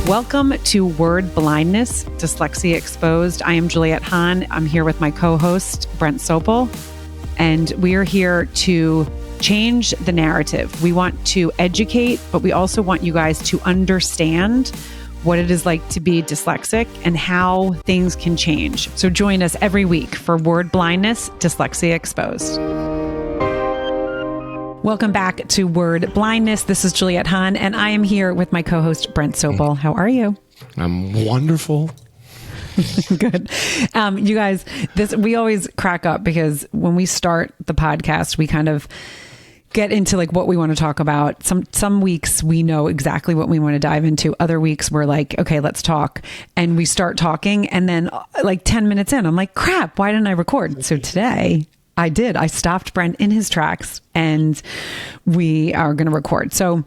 Welcome to Word Blindness, Dyslexia Exposed. I am Juliet Hahn. I'm here with my co-host, Brent Sopel, and we are here to change the narrative. We want to educate, but we also want you guys to understand what it is like to be dyslexic and how things can change. So join us every week for Word Blindness, Dyslexia Exposed. Welcome back to Word Blindness. This is Juliet Hahn, and I am here with my co-host, Brent Sopel. How are you? I'm wonderful. Good. You guys, we always crack up because when we start the podcast, we kind of get into like what we want to talk about. Some weeks we know exactly what we want to dive into. Other weeks we're like, okay, let's talk. And we start talking, and then like 10 minutes in, I'm like, crap, why didn't I record? So today I did. I stopped Brent in his tracks and we are going to record. So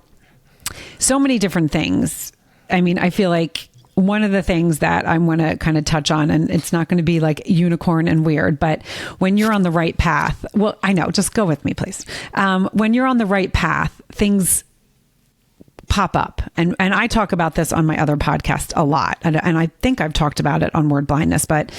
many different things. I mean, I feel like one of the things that I want to kind of touch on, and it's not going to be like unicorn and weird, but when you're on the right path, well, I know, just go with me, please. When you're on the right path, things pop up. And I talk about this on my other podcast a lot. And I think I've talked about it on Word Blindness, but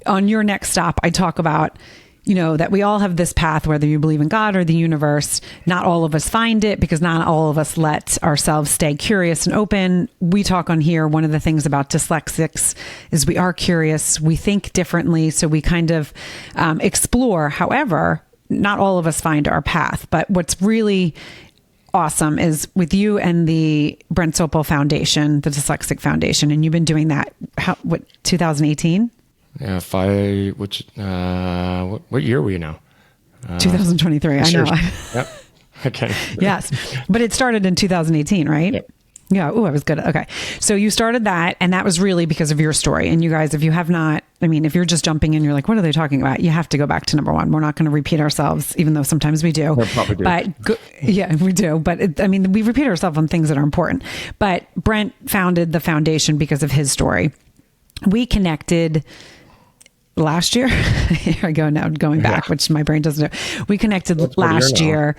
on Your Next Stop, I talk about, you know, that we all have this path, whether you believe in God or the universe. Not all of us find it because not all of us let ourselves stay curious and open. We talk on here. One of the things about dyslexics is we are curious. We think differently. So we kind of explore. However, not all of us find our path. But what's really awesome is with you and the Brent Sopel Foundation, the Dyslexic Foundation, and you've been doing that, 2018? Yeah, what year were you now? 2023. I know. Yep. Okay. Yes. But it started in 2018, right? Yep. Yeah. Oh, I was good. Okay. So you started that, and that was really because of your story. And you guys, if you have not, I mean, if you're just jumping in, you're like, what are they talking about? You have to go back to number one. We're not going to repeat ourselves, even though sometimes we do. We probably do. But yeah, we do. But we repeat ourselves on things that are important. But Brent founded the foundation because of his story. We connected last year. Here I go now, going back, which my brain doesn't do. We connected last year.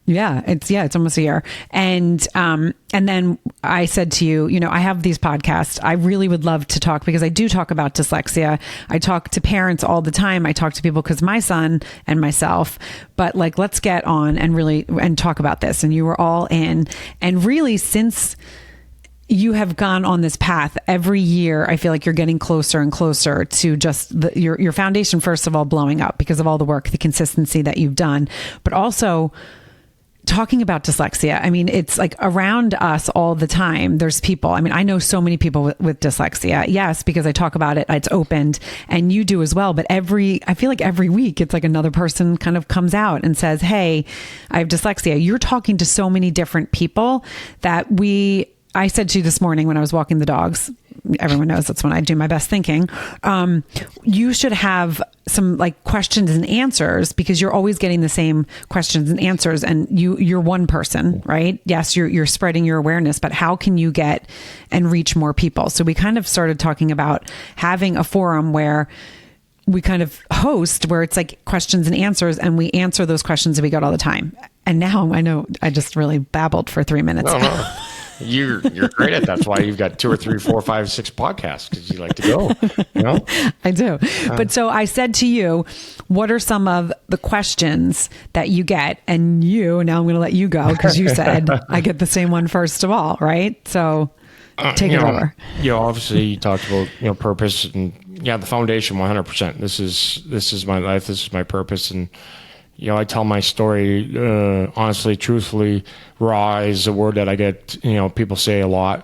Yeah, it's almost a year. And then I said to you, you know, I have these podcasts. I really would love to talk because I do talk about dyslexia. I talk to parents all the time. I talk to people because my son and myself, but like, let's get on and talk about this. And you were all in. And really, since you have gone on this path every year, I feel like you're getting closer and closer to just your foundation, first of all, blowing up because of all the work, the consistency that you've done, but also talking about dyslexia. I mean, it's like around us all the time. There's people, I mean, I know so many people with dyslexia. Yes, because I talk about it, it's opened, and you do as well. But I feel like every week it's like another person kind of comes out and says, hey, I have dyslexia. You're talking to so many different people that I said to you this morning when I was walking the dogs, everyone knows that's when I do my best thinking. You should have some like questions and answers because you're always getting the same questions and answers, and you're one person, right? Yes, you're spreading your awareness, but how can you get and reach more people? So we kind of started talking about having a forum where we kind of host, where it's like questions and answers, and we answer those questions that we get all the time. And now I know I just really babbled for 3 minutes. No. You're great at that. That's why you've got 2 or 3, 4, 5, 6 podcasts, because you like to go, you know? I do. But so I said to you, what are some of the questions that you get? And now I'm going to let you go because you said I get the same one first of all, right? So take it over. Obviously you talked about, purpose, and the foundation 100%. This is my life. This is my purpose. And, I tell my story, honestly, truthfully. Raw is a word that I get, people say a lot,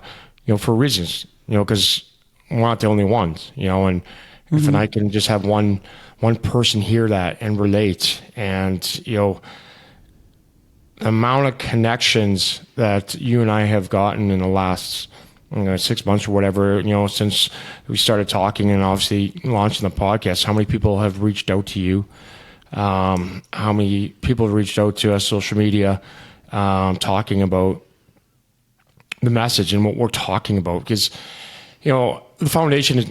for reasons, because we're not the only ones, and if I can just have one person hear that and relate, and, the amount of connections that you and I have gotten in the last 6 months or whatever, since we started talking and obviously launching the podcast, how many people have reached out to you? How many people have reached out to us, social media, talking about the message and what we're talking about, because, the foundation is,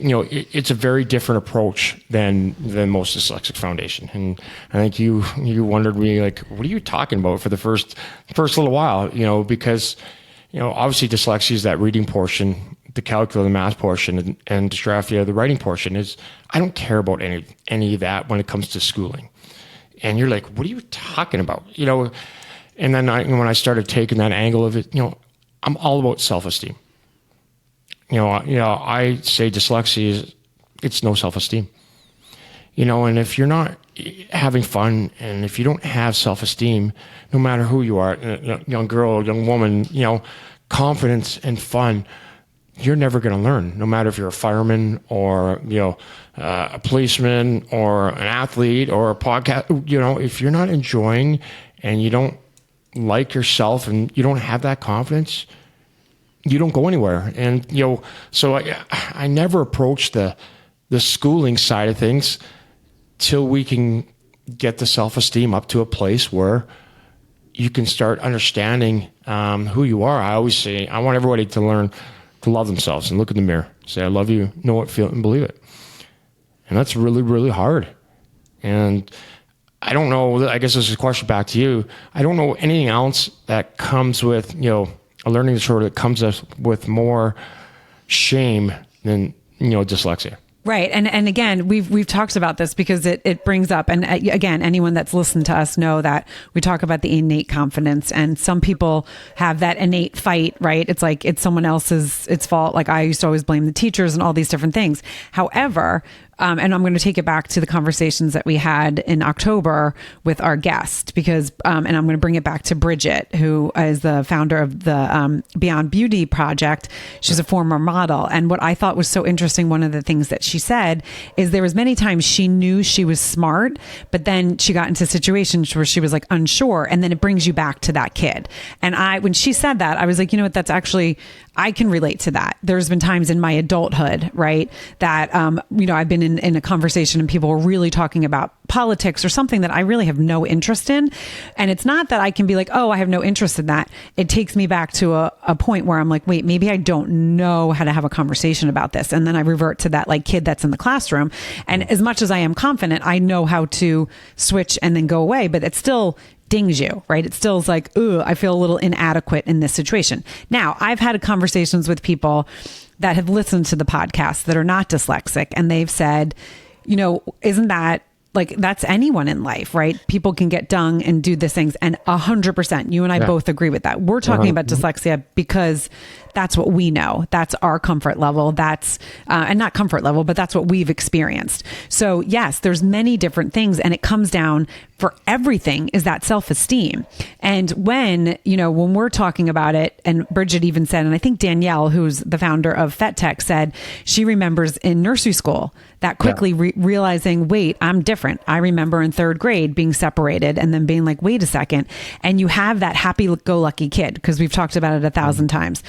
it's a very different approach than most dyslexic foundation. And I think you wondered me, like, what are you talking about for the first little while, because, obviously dyslexia is that reading portion, the calculus, the math portion, and dysgraphia, the writing portion, is I don't care about any of that when it comes to schooling. And you're like, what are you talking about? And then when I started taking that angle of it, I'm all about self-esteem. I say dyslexia it's no self-esteem. And if you're not having fun, and if you don't have self-esteem, no matter who you are, young girl, young woman, confidence and fun, you're never going to learn, no matter if you're a fireman or, a policeman or an athlete or a podcast. If you're not enjoying and you don't like yourself and you don't have that confidence, you don't go anywhere. And, so I never approach the schooling side of things till we can get the self-esteem up to a place where you can start understanding who you are. I always say, I want everybody to learn to love themselves and look in the mirror, say, I love you, know it, feel it, and believe it. And that's really, really hard. And I don't know, I guess this is a question back to you. I don't know anything else that comes with, a learning disorder that comes with more shame than, dyslexia. Right. And again, we've talked about this because it brings up, and again, anyone that's listened to us know that we talk about the innate confidence, and some people have that innate fight, right? It's like, it's someone else's, it's fault. Like I used to always blame the teachers and all these different things. However, and I'm going to take it back to the conversations that we had in October with our guest, because, and I'm going to bring it back to Bridget, who is the founder of the Beyond Beauty project. She's a former model. And what I thought was so interesting, one of the things that she said is there was many times she knew she was smart, but then she got into situations where she was like unsure. And then it brings you back to that kid. And when she said that, I was like, that's actually, I can relate to that. There's been times in my adulthood, right, that, I've been in a conversation and people were really talking about politics or something that I really have no interest in. And it's not that I can be like, oh, I have no interest in that. It takes me back to a point where I'm like, wait, maybe I don't know how to have a conversation about this. And then I revert to that like kid that's in the classroom. And as much as I am confident, I know how to switch and then go away, but it still dings you, right? It still is like, ooh, I feel a little inadequate in this situation. Now, I've had conversations with people that have listened to the podcast that are not dyslexic, and they've said, isn't that like, that's anyone in life, right? People can get dung and do these things. And 100%, you and I both agree with that. We're talking about dyslexia because that's what we know. That's our comfort level. That's, and not comfort level, but that's what we've experienced. So yes, there's many different things, and it comes down for everything is that self-esteem. And when we're talking about it, and Bridget even said, and I think Danielle, who's the founder of FetTech, said she remembers in nursery school that quickly realizing, wait, I'm different. I remember in third grade being separated and then being like, wait a second. And you have that happy-go-lucky kid, because we've talked about it 1,000 times.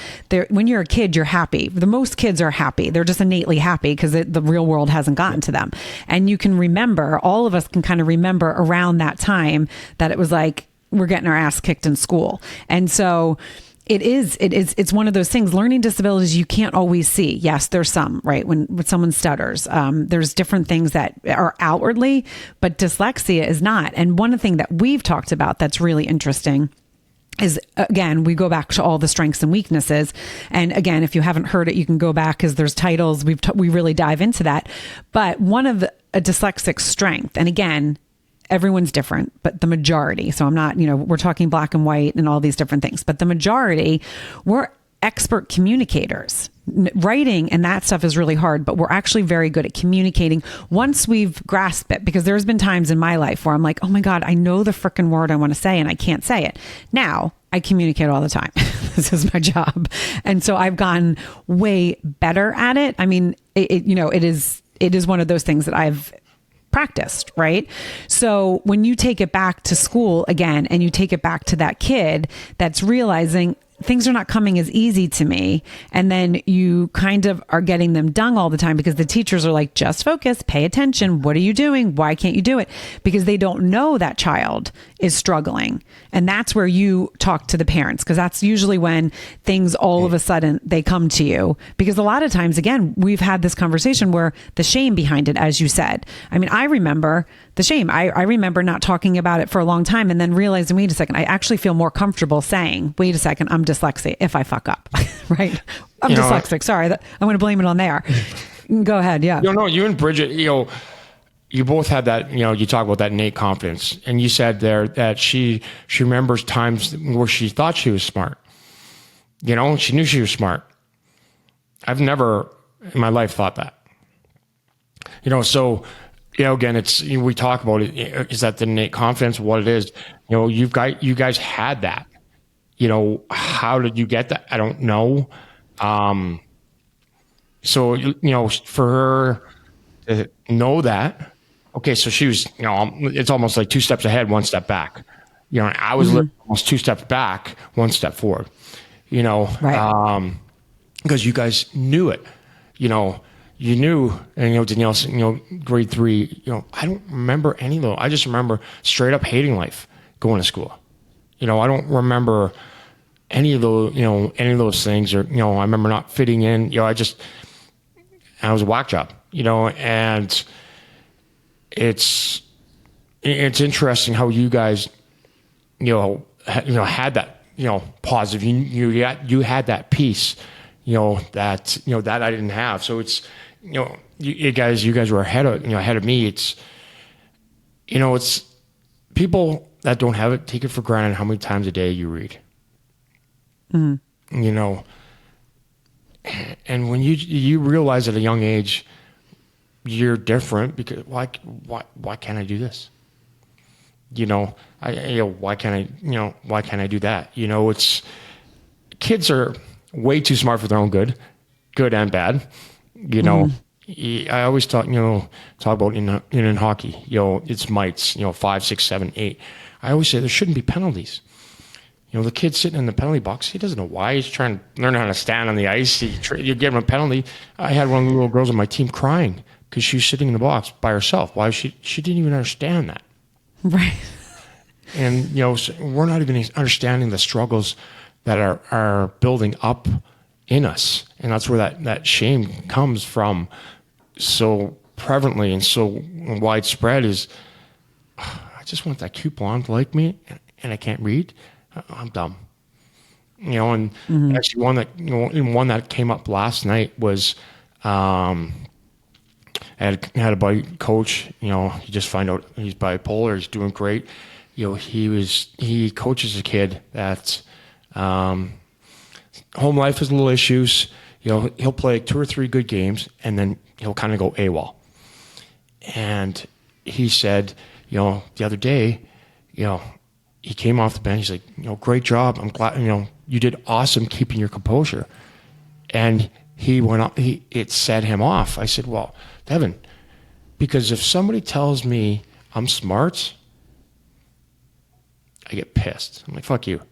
When you're a kid, you're happy. The most kids are happy. They're just innately happy because the real world hasn't gotten to them. And you can remember, all of us can kind of remember around that time that it was like, we're getting our ass kicked in school. And so it's one of those things. Learning disabilities, you can't always see. Yes, there's some, right? When someone stutters, there's different things that are outwardly, but dyslexia is not. And one thing that we've talked about that's really interesting is, again, we go back to all the strengths and weaknesses. And again, if you haven't heard it, you can go back because there's titles. We really dive into that. But one of a dyslexic strength, and again, everyone's different, but the majority, so I'm not, we're talking black and white and all these different things, but the majority, we're expert communicators. Writing and that stuff is really hard, but we're actually very good at communicating once we've grasped it, because there's been times in my life where I'm like, oh my God, I know the frickin' word I want to say and I can't say it. Now I communicate all the time. This is my job. And so I've gotten way better at it. I mean, it is one of those things that I've practiced, right? So when you take it back to school again, and you take it back to that kid that's realizing things are not coming as easy to me. And then you kind of are getting them dung all the time because the teachers are like, just focus, pay attention. What are you doing? Why can't you do it? Because they don't know that child is struggling. And that's where you talk to the parents, because that's usually when things all of a sudden they come to you. Because a lot of times, again, we've had this conversation where the shame behind it, as you said. I mean, I remember the shame. I remember not talking about it for a long time and then realizing, wait a second, I actually feel more comfortable saying, wait a second, I'm dyslexic if I fuck up, right? I'm dyslexic. Sorry, I'm going to blame it on there. Go ahead. Yeah. No, you and Bridget, you both had that, you talk about that innate confidence. And you said there that she remembers times where she thought she was smart. She knew she was smart. I've never in my life thought that. So, again, we talk about it. Is that the innate confidence? What it is? You guys had that. How did you get that? I don't know. So, for her to know that, okay, so she was, it's almost like 2 steps ahead, 1 step back. I was almost 2 steps back, 1 step forward, Right. Because you guys knew it, you knew, and, Danielle's, grade 3, I don't remember any of those. I just remember straight up hating life, going to school. I don't remember any of those things, or, I remember not fitting in, I was a whack job, and it's interesting how you guys, had that, positive, you had that piece, that I didn't have. So it's, you guys were ahead of me. It's, it's people that don't have it, take it for granted how many times a day you read, and when you realize at a young age, you're different because why can't I do this? Why can't I do that? It's, kids are way too smart for their own good and bad. I always talk about in hockey, it's mites, 5, 6, 7, 8. I always say there shouldn't be penalties. The kid sitting in the penalty box, he doesn't know why. He's trying to learn how to stand on the ice. You give him a penalty. I had one of the little girls on my team crying because she was sitting in the box by herself. Why? She didn't even understand that. Right. And, so we're not even understanding the struggles that are building up in us. And that's where that shame comes from so prevalently and so widespread is, I just want that cute blonde to like me and I can't read. I'm dumb. And actually one that came up last night was, I had a buddy coach, you just find out he's bipolar, he's doing great. He coaches a kid that, home life has little issues. He'll play 2 or 3 good games and then he'll kind of go AWOL. And he said, the other day, he came off the bench. He's like, great job. I'm glad, you did awesome keeping your composure. And he went up, it set him off. I said, well, Devin, because if somebody tells me I'm smart, I get pissed. I'm like, fuck you.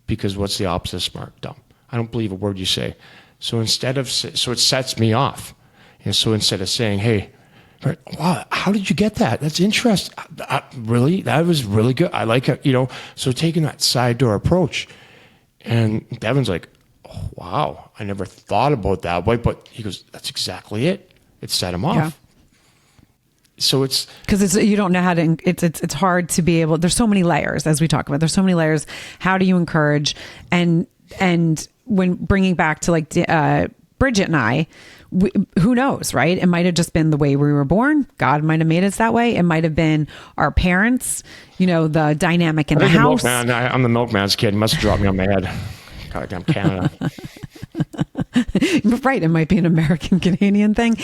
Because what's the opposite of smart? Dumb. I don't believe a word you say. So it sets me off. And so instead of saying, hey, wow, how did you get that? That's interesting. Really? That was really good. I like it, so taking that side door approach. And Devin's like, oh, wow, I never thought about that way. But he goes, that's exactly it. It set him off. Yeah. So it's because you don't know how to. It's hard to be able. There's so many layers, as we talk about. There's so many layers. How do you encourage? And when bringing back to like Bridget and I, who knows, right? It might have just been the way we were born. God might have made us that way. It might have been our parents. The dynamic in the house. I'm the milkman's kid. He must have dropped me on my head. Goddamn Canada. Right. It might be an American Canadian thing,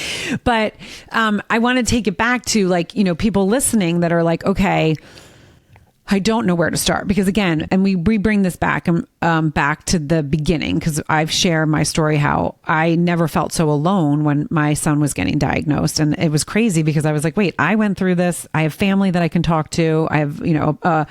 but I want to take it back to people listening that are like, okay, I don't know where to start, because again, and we bring this back back to the beginning, because I've shared my story how I never felt so alone when my son was getting diagnosed, and it was crazy because I was like, wait, I went through this. I have family that I can talk to. I have a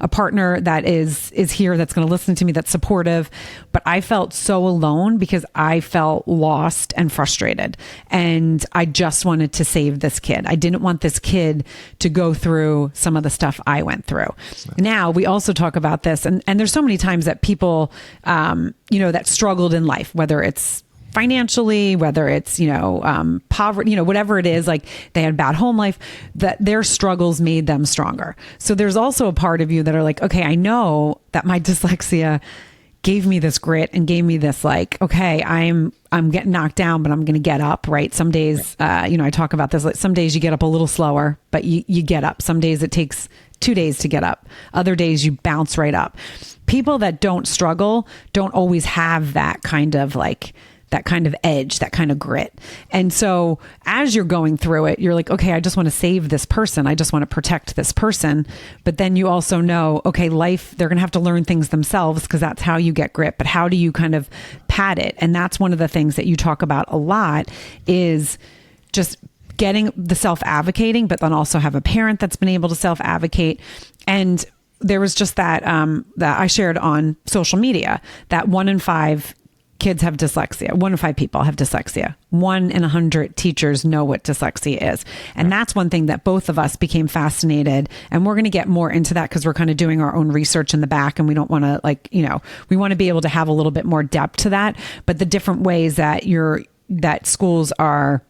partner that is here that's going to listen to me, that's supportive, but I felt so alone because I felt lost and frustrated, and I just wanted to save this kid. I didn't want this kid to go through some of the stuff I went through. Now we also talk about this, and there's so many times that people, that struggled in life, whether it's financially, whether it's, poverty, whatever it is, like they had bad home life, that their struggles made them stronger. So there's also a part of you that are like, okay, I know that my dyslexia gave me this grit and gave me this like, okay, I'm getting knocked down, but I'm going to get up, right? Some days, I talk about this, like some days you get up a little slower, but you get up. Some days it takes 2 days to get up. Other days you bounce right up. People that don't struggle don't always have that kind of edge, that kind of grit. And so as you're going through it, you're like, okay, I just want to save this person. I just want to protect this person. But then you also know, okay, life, they're going to have to learn things themselves because that's how you get grit. But how do you kind of pad it? And that's one of the things that you talk about a lot is just getting the self-advocating, but then also have a parent that's been able to self-advocate. And there was just that I shared on social media that 1 in 5 kids have dyslexia. 1 in 5 people have dyslexia. 1 in 100 teachers know what dyslexia is. And that's one thing that both of us became fascinated. And we're going to get more into that because we're kind of doing our own research in the back and we don't want to we want to be able to have a little bit more depth to that. But the different ways that schools are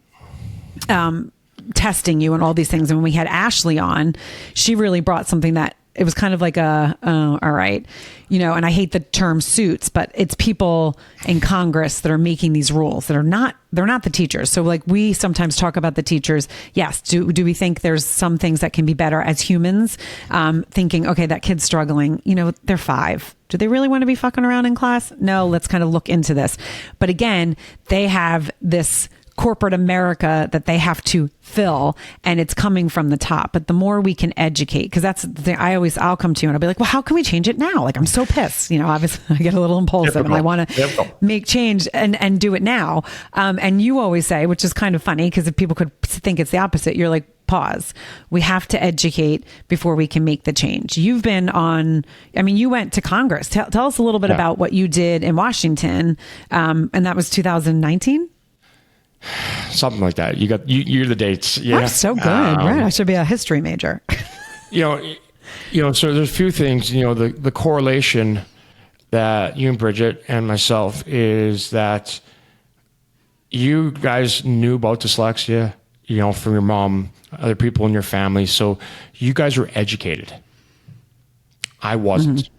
testing you and all these things. And when we had Ashley on, she really brought something that it was kind of like all right, and I hate the term suits, but it's people in Congress that are making these rules that they're not the teachers. So like we sometimes talk about the teachers. Yes. Do we think there's some things that can be better as humans? Thinking, okay, that kid's struggling, they're 5. Do they really want to be fucking around in class? No, let's kind of look into this. But again, they have this corporate America that they have to fill and it's coming from the top. But the more we can educate, because that's the thing I'll come to you and I'll be like, well, how can we change it now? Like, I'm so pissed, obviously I get a little impulsive and I want to make change and do it now. And you always say, which is kind of funny because if people could think it's the opposite, you're like, pause. We have to educate before we can make the change. You've been you went to Congress. Tell us a little bit about what you did in Washington. And that was 2019. Something like that. You're the dates. Yeah. I'm so good. Right. I should be a history major. So there's a few things, the correlation that you and Bridget and myself is that you guys knew about dyslexia, from your mom, other people in your family. So you guys were educated. I wasn't. Mm-hmm.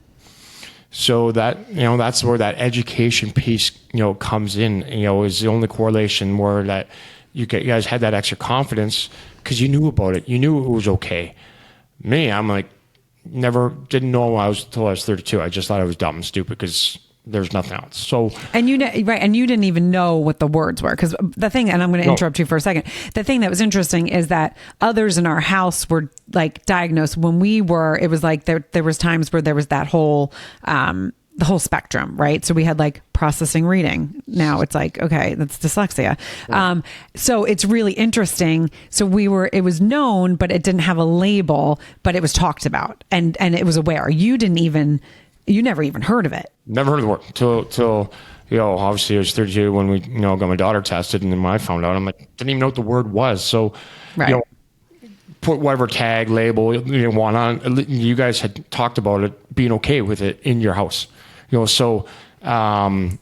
So that, that's where that education piece, comes in, is the only correlation where that you guys had that extra confidence because you knew about it. You knew it was okay. Me, I'm like, didn't know until I was 32. I just thought I was dumb and stupid because there's nothing else. So, and you didn't even know what the words were. Cause the thing, and I'm going to interrupt you for a second. The thing that was interesting is that others in our house were like diagnosed when it was like, there was times where there was that whole, the whole spectrum, right? So we had like processing reading. Now it's like, okay, that's dyslexia. Yeah. So it's really interesting. So it was known, but it didn't have a label, but it was talked about and it was aware. You never even heard of it. Never heard of the word till obviously I was 32 when we got my daughter tested, and then when I found out, I'm like, didn't even know what the word was. So right. Put whatever tag label you want on. You guys had talked about it being okay with it in your house. So that's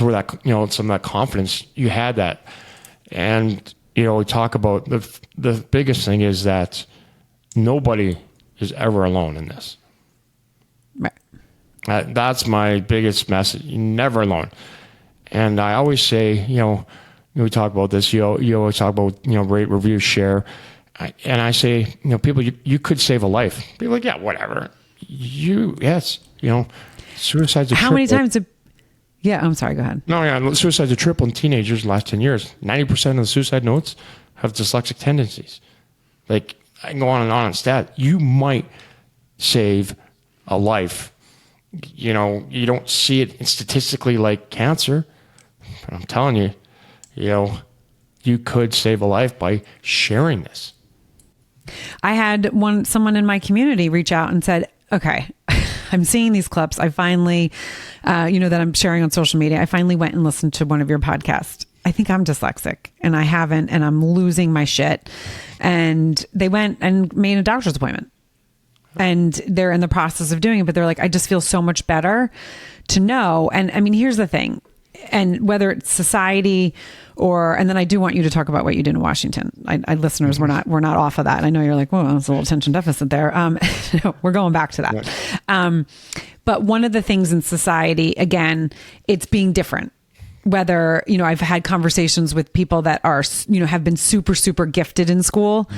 where that some of that confidence you had that, and we talk about the biggest thing is that nobody is ever alone in this. Right. That's my biggest message. You're never alone. And I always say, we talk about this. You always talk about, rate, review, share. And I say, people, you could save a life. People are like, yeah, whatever. Yes, suicide's a triple. How many times yeah, I'm sorry, go ahead. No, yeah, suicide's a triple in teenagers in the last 10 years. 90% of the suicide notes have dyslexic tendencies. Like, I can go on and on instead. You might save a life. You don't see it statistically like cancer, but I'm telling you, you could save a life by sharing this. I had someone in my community reach out and said, okay, I'm seeing these clips. I finally, that I'm sharing on social media. I finally went and listened to one of your podcasts. I think I'm dyslexic and I haven't, and I'm losing my shit. And they went and made a doctor's appointment. And they're in the process of doing it, but they're like, I just feel so much better to know. And I mean, here's the thing. and whether it's society and then I do want you to talk about what you did in Washington. I listeners, we're not off of that. I know you're like, well, there's a little attention deficit there. No, we're going back to that. Right. But one of the things in society, again, it's being different. Whether, I've had conversations with people that are, have been super, super gifted in school,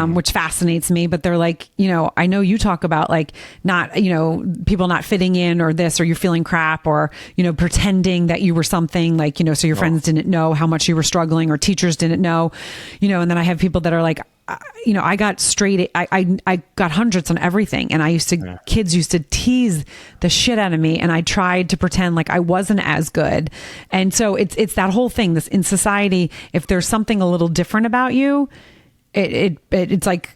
which fascinates me, but they're like, I know you talk about like not, people not fitting in or this, or you're feeling crap or, pretending that you were something like, so your friends didn't know how much you were struggling or teachers didn't know, and then I have people that are like, I got straight, I got hundreds on everything. And kids used to tease the shit out of me. And I tried to pretend like I wasn't as good. And so it's that whole thing, this in society, if there's something a little different about you, it's like,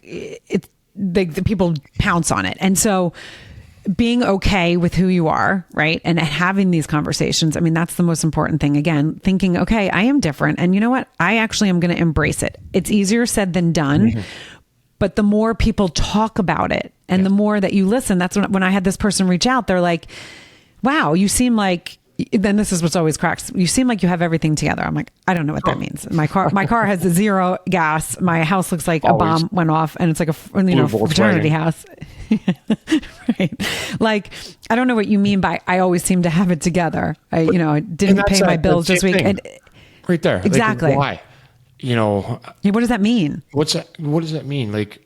the people pounce on it. And so being okay with who you are, right? And having these conversations. I mean, that's the most important thing. Again, thinking, okay, I am different. And you know what? I actually am going to embrace it. It's easier said than done. But the more people talk about it and the more that you listen, that's when I had this person reach out, they're like, wow, you seem like, then this is what's always cracks. You seem like you have everything together. I'm like, I don't know what that means. My car has 0 gas. My house looks like a bomb went off and it's like a fraternity house. Right. Like, I don't know what you mean by, I always seem to have it together. I didn't pay my bills this week. Right there. Exactly. Like, why? What does that mean? What does that mean? Like,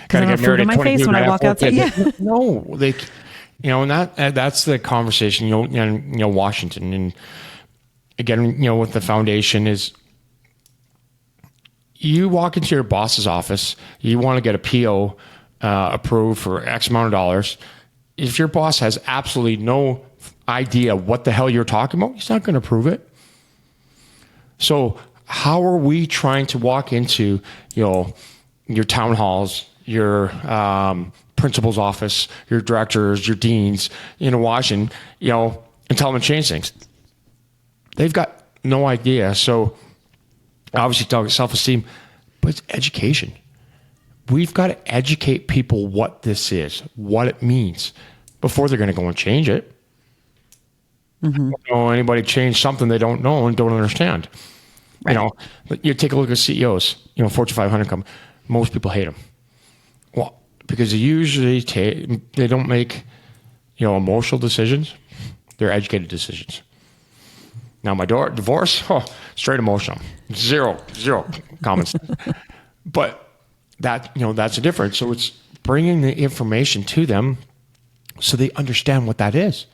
because I have food in my face when I walk outside. Yeah. No, like, and that's the conversation, Washington. And again, with the foundation is you walk into your boss's office, you want to get a PO approved for X amount of dollars. If your boss has absolutely no idea what the hell you're talking about, he's not going to approve it. So how are we trying to walk into, your town halls, your principal's office, your directors, your deans in Washington, and tell them to change things? They've got no idea. So obviously talking self-esteem, but it's education. We've got to educate people what this is, what it means, before they're going to go and change it. I don't know anybody change something they don't know and don't understand. Right. You take a look at CEOs, Fortune 500 company. Most people hate them. Well, because they usually they don't make, emotional decisions. They're educated decisions. Now my divorce, straight emotional, zero comments. But that, that's a difference. So it's bringing the information to them so they understand what that is.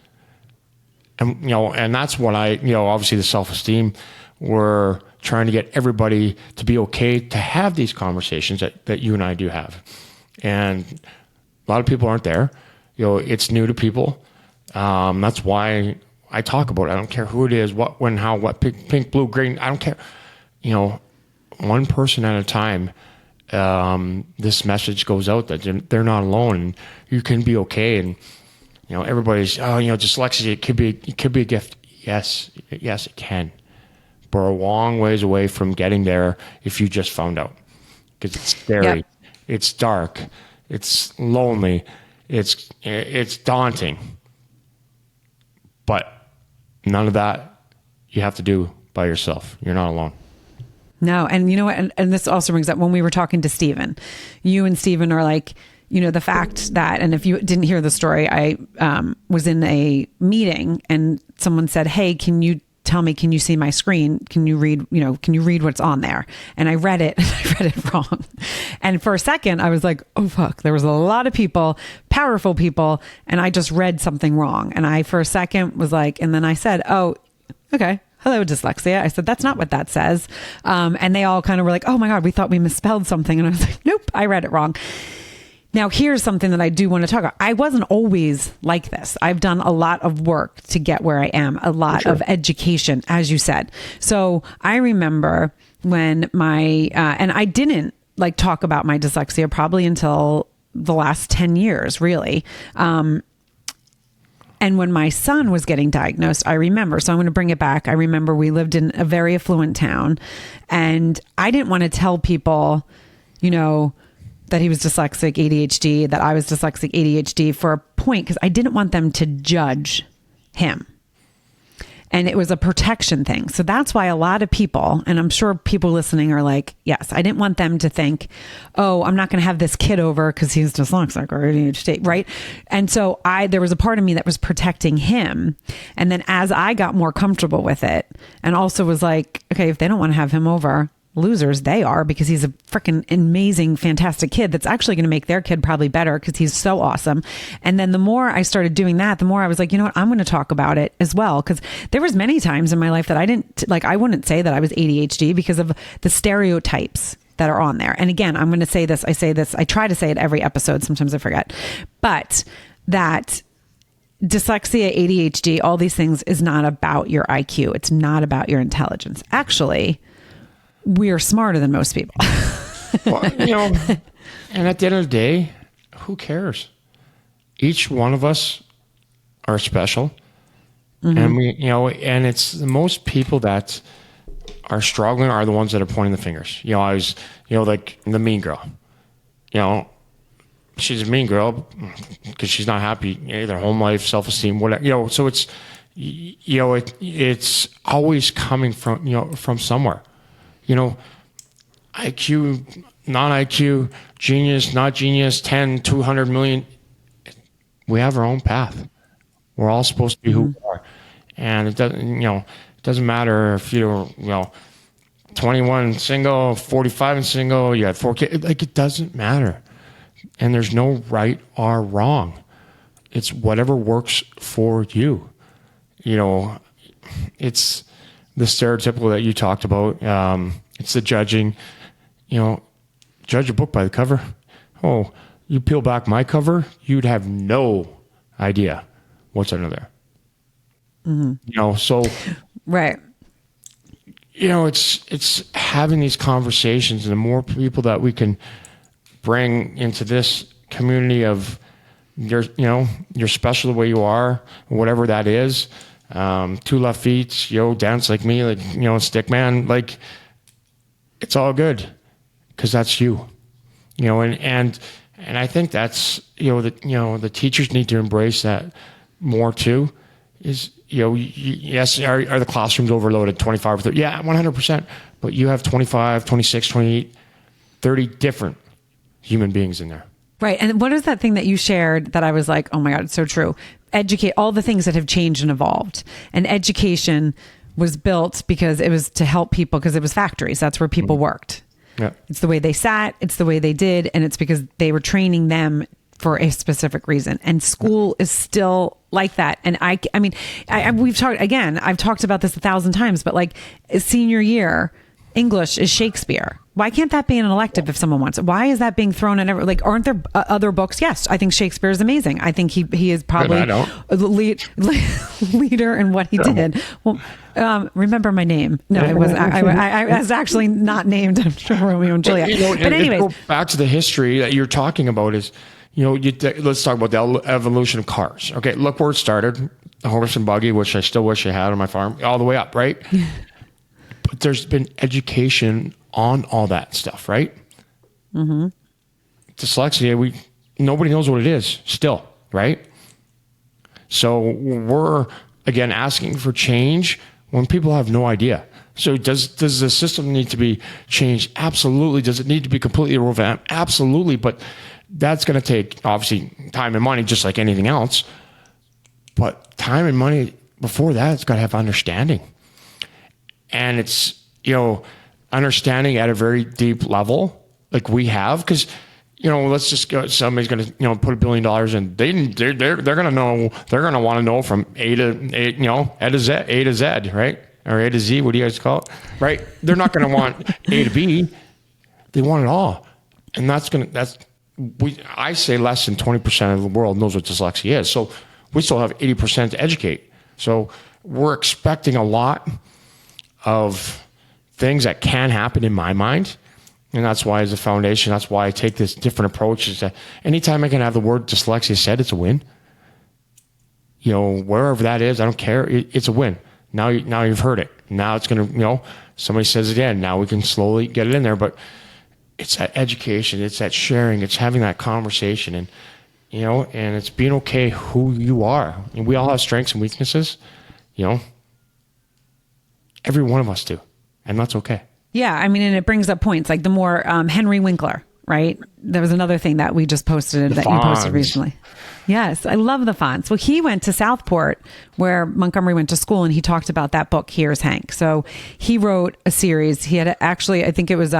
And, and that's what obviously the self-esteem, we're trying to get everybody to be okay to have these conversations that you and I do have. And a lot of people aren't there. It's new to people. That's why I talk about it. I don't care who it is, what, when, how, what, pink, blue, green. I don't care. One person at a time, this message goes out that they're not alone and you can be okay. And, everybody's, dyslexia, it could be a gift. Yes, it can. But we're a long ways away from getting there if you just found out. Because it's scary. It's dark. It's lonely. It's daunting. But none of that you have to do by yourself. You're not alone. No. And you know what? And this also brings up when we were talking to Stephen, you and Stephen are like, the fact that, and if you didn't hear the story, I was in a meeting and someone said, hey, can you tell me, can you see my screen? Can you read what's on there? And I read it and I read it wrong. And for a second I was like, oh fuck, there was a lot of people, powerful people. And I just read something wrong. And I, for a second was like, and then I said, oh, okay. Hello, dyslexia. I said, that's not what that says. And they all kind of were like, oh my God, we thought we misspelled something. And I was like, nope, I read it wrong. Now, here's something that I do want to talk about. I wasn't always like this. I've done a lot of work to get where I am, a lot of education, as you said. So I remember when and I didn't talk about my dyslexia probably until the last 10 years, really. And when my son was getting diagnosed, I remember, so I'm going to bring it back. I remember we lived in a very affluent town and I didn't want to tell people, that he was dyslexic, ADHD, that I was dyslexic, ADHD for a point, because I didn't want them to judge him. And it was a protection thing. So that's why a lot of people, and I'm sure people listening are like, yes, I didn't want them to think, oh, I'm not going to have this kid over because he's dyslexic or ADHD, right? And so there was a part of me that was protecting him. And then as I got more comfortable with it, and also was like, okay, if they don't want to have him over, losers they are, because he's a freaking amazing, fantastic kid that's actually going to make their kid probably better because he's so awesome. And then the more I started doing that, the more I was like, you know what, I'm going to talk about it as well. Because there was many times in my life that I wouldn't say that I was ADHD because of the stereotypes that are on there. And again, I'm going to say this, I try to say it every episode. Sometimes I forget, but that dyslexia, ADHD, all these things is not about your IQ. It's not about your intelligence. Actually, we are smarter than most people. Well, and at the end of the day, who cares? Each one of us are special. Mm-hmm. And and it's the most people that are struggling are the ones that are pointing the fingers. I was, like the mean girl, she's a mean girl because she's not happy, their home life, self-esteem, whatever, so it's, it's always coming from somewhere. IQ, non-IQ, genius, not genius, 10, 200 million. We have our own path. We're all supposed to be who we are. And it doesn't matter if you're, 21 single, 45 and single, you have 4 kids. Like, it doesn't matter. And there's no right or wrong. It's whatever works for you. It's the stereotypical that you talked about. It's the judging, judge a book by the cover. Oh, you peel back my cover, you'd have no idea what's under there. Mm-hmm. So right. It's having these conversations, and the more people that we can bring into this community of you're special the way you are, whatever that is. 2 left feet, dance like me, like, stick man, like, it's all good because that's you, and I think that's, the teachers need to embrace that more too. Is, yes, are the classrooms overloaded 25 or 30? Yeah, 100%. But you have 25, 26, 28, 30 different human beings in there. Right. And what is that thing that you shared that I was like, oh my God, it's so true. Educate all the things that have changed and evolved. And education was built because it was to help people, because it was factories. That's where people worked. Yeah. It's the way they sat. It's the way they did. And it's because they were training them for a specific reason. And school is still like that. And I've talked about this 1,000 times, but like senior year, English is Shakespeare. Why can't that be an elective if someone wants it? Why is that being thrown in? Like, aren't there other books? Yes, I think Shakespeare is amazing. I think he is probably a leader in what he did. Well, remember my name? No, it wasn't. I was actually not named. I'm sure Romeo and Juliet. But anyways, go back to the history that you're talking about is, let's talk about the evolution of cars. Okay, look where it started. The horse and buggy, which I still wish I had on my farm, all the way up, right? But there's been education on all that stuff, right? Mm-hmm. Dyslexia, nobody knows what it is still, right? So we're, again, asking for change when people have no idea. So does the system need to be changed? Absolutely. Does it need to be completely revamped? Absolutely. But that's going to take, obviously, time and money, just like anything else. But time and money before that, it's got to have understanding. And it's, understanding at a very deep level, like we have, because, let's just go, somebody's going to, put $1 billion in. They're going to know, they're going to want to know from A to Z, right? Or A to Z, what do you guys call it? Right? They're not going to want A to B. They want it all. And I say less than 20% of the world knows what dyslexia is. So we still have 80% to educate. So we're expecting a lot of things that can happen in my mind. And that's why, as a foundation, that's why I take this different approach, is that anytime I can have the word dyslexia said, it's a win. Wherever that is, I don't care. It's a win. Now you've heard it. Now it's going to, somebody says it again. Now we can slowly get it in there. But it's that education. It's that sharing. It's having that conversation. And, and it's being okay who you are. And we all have strengths and weaknesses, Every one of us do. And that's okay. Yeah. I mean, and it brings up points like the more Henry Winkler, right? There was another thing that we just posted that you posted recently. Yes, I love the fonts. Well, he went to Southport where Montgomery went to school, and he talked about that book, Here's Hank. So he wrote a series. He had actually, I think it was,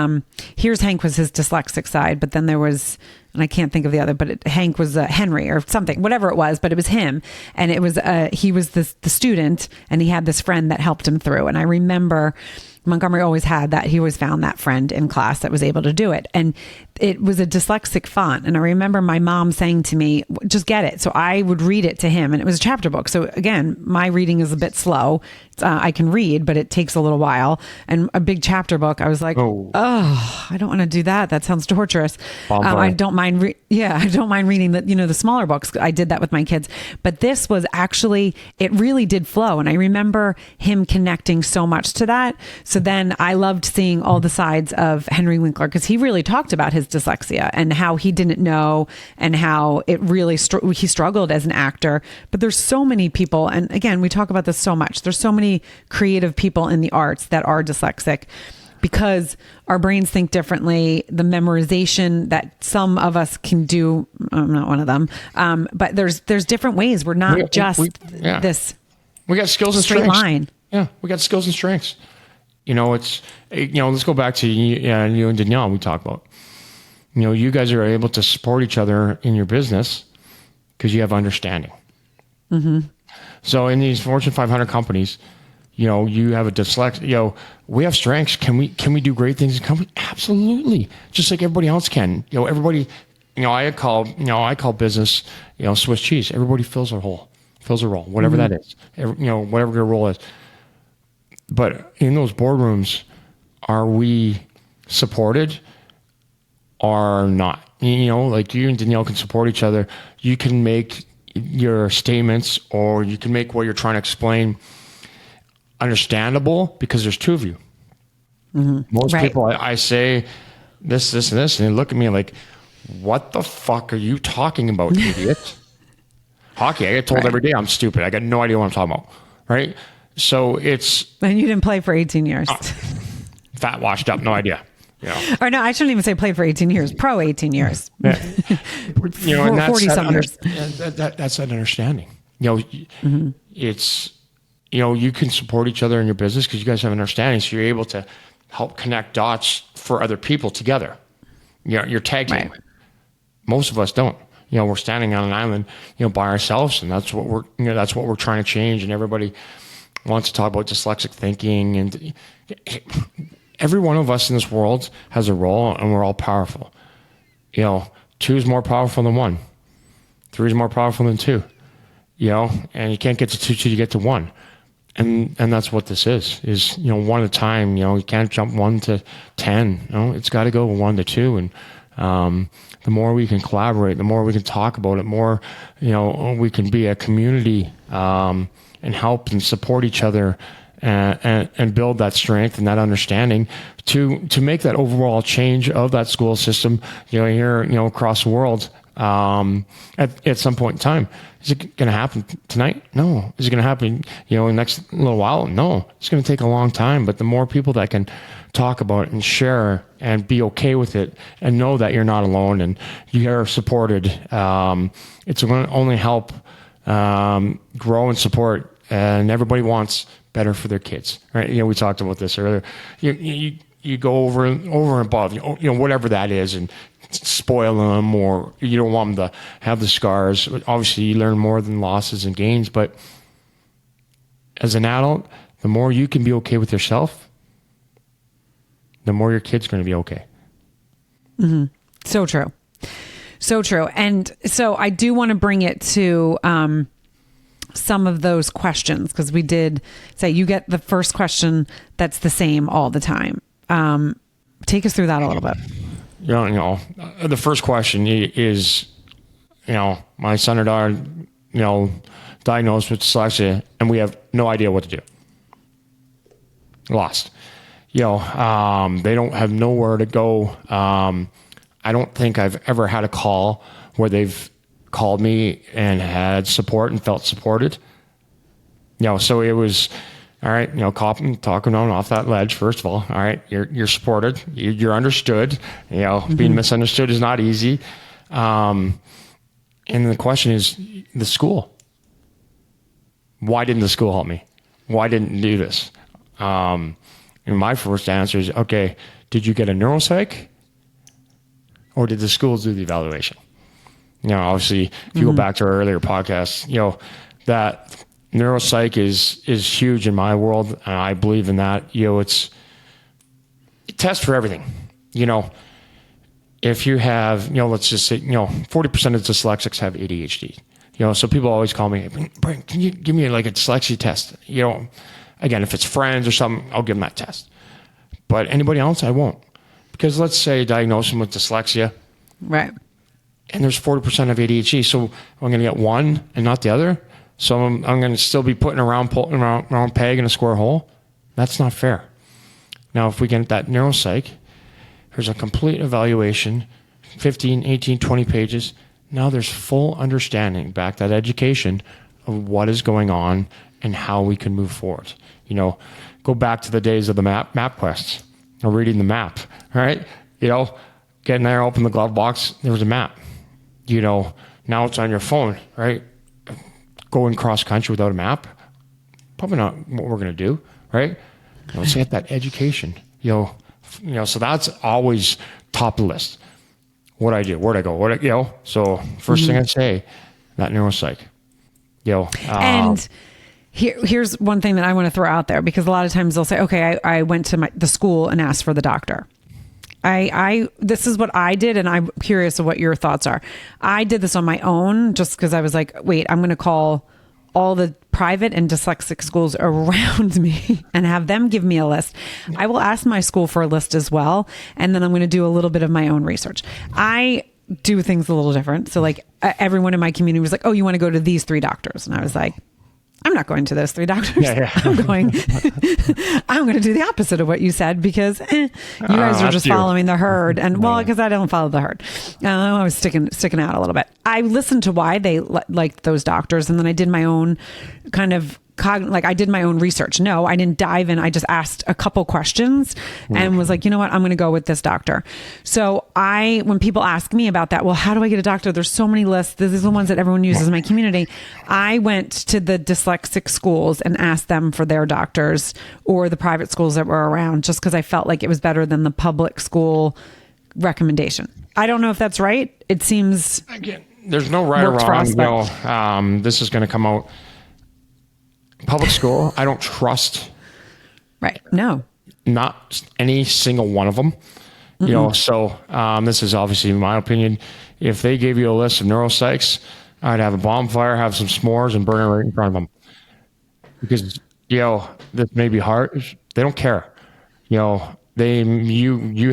Here's Hank was his dyslexic side, but then there was, and I can't think of the other, but Hank was Henry or something, whatever it was, but it was him. And it was, he was the student, and he had this friend that helped him through. And I remember Montgomery always had that. He always found that friend in class that was able to do it. And it was a dyslexic font. And I remember my mom saying to me, just get it. So I would read it to him, and it was a chapter book. So again, my reading is a bit slow. I can read, but it takes a little while. And a big chapter book, I was like, oh I don't want to do that. That sounds torturous. I don't mind. I don't mind reading the smaller books. I did that with my kids, but this was actually, it really did flow. And I remember him connecting so much to that. So then I loved seeing all the sides of Henry Winkler, because he really talked about his dyslexia and how he didn't know, and how it really, he struggled as an actor. But there's so many people. And again, we talk about this so much. There's so many creative people in the arts that are dyslexic, because our brains think differently. The memorization that some of us can do, I'm not one of them, but there's different ways. We're not this. We got skills and straight strengths. Line. Yeah, we got skills and strengths. It's let's go back to you and Danielle. We talk about, you guys are able to support each other in your business because you have understanding. Mm-hmm. So in these Fortune 500 companies, you have a dyslexia, we have strengths. Can we do great things in company? Absolutely. Just like everybody else can. Everybody, I call business, Swiss cheese. Everybody fills a role, whatever that is, whatever your role is. But in those boardrooms, are we supported or not? Like you and Danielle can support each other. You can make your statements, or you can make what you're trying to explain understandable, because there's two of you. Mm-hmm. Most people, I say this, and this, and they look at me like, what the fuck are you talking about, idiot? Hockey, I get told every day I'm stupid. I got no idea what I'm talking about, right? So it's... And you didn't play for 18 years. Fat, washed up, no idea. Or no, I shouldn't even say played for 18 years. Pro 18 years. Yeah. 40-some years. That's that understanding. It's... you can support each other in your business because you guys have an understanding. So you're able to help connect dots for other people together. You're tag team. Right. Most of us don't. We're standing on an island, by ourselves, and that's what we're trying to change. And everybody wants to talk about dyslexic thinking, and every one of us in this world has a role, and we're all powerful. 2 is more powerful than 1. 3 is more powerful than 2. And you can't get to 2 till you get to 1. And that's what this is 1 at a time. You can't jump 1 to 10. It's got to go 1 to 2. And the more we can collaborate, the more we can talk about it, more we can be a community and help and support each other and build that strength and that understanding to make that overall change of that school system here across the world at some point in time. Is it going to happen tonight? No. Is it going to happen in the next little while? No. It's going to take a long time, but the more people that can talk about it and share and be okay with it and know that you're not alone and you are supported, it's going to only help grow and support. And everybody wants better for their kids, right? We talked about this earlier. You go over and above, whatever that is, and spoil them, or you don't want them to have the scars. Obviously, you learn more than losses and gains, but as an adult, the more you can be okay with yourself, the more your kid's going to be okay. Mm-hmm. So true. So true. And so I do want to bring it to some of those questions, because we did say you get the first question that's the same all the time. Take us through that a little bit. The first question is, my son or daughter, diagnosed with dyslexia, and we have no idea what to do. Lost. They don't have nowhere to go. I don't think I've ever had a call where they've called me and had support and felt supported. So it was All right, talking on off that ledge. First of all right, you're supported, you're understood. Being misunderstood is not easy. And the question is the school. Why didn't the school help me? Why didn't you do this? And my first answer is, okay, did you get a neuropsych, or did the schools do the evaluation? Obviously, if you go back to our earlier podcast, that neuropsych is huge in my world, and I believe in that. It tests for everything. If you have, let's just say, 40% of dyslexics have ADHD. So people always call me, Brent, can you give me like a dyslexia test? Again, if it's friends or something, I'll give them that test. But anybody else, I won't. Because let's say I diagnose them with dyslexia. Right. And there's 40% of ADHD. So I'm going to get one and not the other. So I'm going to still be putting a round peg in a square hole. That's not fair. Now, if we get that neuropsych, here's a complete evaluation, 15, 18, 20 pages. Now there's full understanding, back that education of what is going on and how we can move forward. Go back to the days of the map quests, or reading the map, right? Getting there, open the glove box, there was a map. Now it's on your phone, right? Going cross country without a map, probably not what we're going to do, right? Let's get that education, so that's always top of the list. What I do, where'd I go, so first thing I say, that neuropsych, and here's one thing that I want to throw out there, because a lot of times they'll say, okay, I went to the school and asked for the doctor. This is what I did, and I'm curious of what your thoughts are. I did this on my own just because I was like, wait, I'm going to call all the private and dyslexic schools around me and have them give me a list. I will ask my school for a list as well, and then I'm going to do a little bit of my own research. I do things a little different. So like everyone in my community was like, oh, you want to go to these 3 doctors? And I was like, I'm not going to those 3 doctors. Yeah. I'm going to do the opposite of what you said, because you guys are just following the herd. And because I don't follow the herd. I was sticking out a little bit. I listened to why they liked those doctors. And then I did my own kind of I did my own research. No, I didn't dive in. I just asked a couple questions and was like, you know what? I'm going to go with this doctor. So when people ask me about that, well, how do I get a doctor? There's so many lists. These are the ones that everyone uses in my community. I went to the dyslexic schools and asked them for their doctors, or the private schools that were around, just because I felt like it was better than the public school recommendation. I don't know if that's right. It seems... Again, there's no right or wrong. This is going to come out... Public school, I don't trust. Right. No. Not any single one of them. So this is obviously my opinion. If they gave you a list of neuropsychs, I'd have a bonfire, have some s'mores, and burn it right in front of them. Because, this may be hard. They don't care. You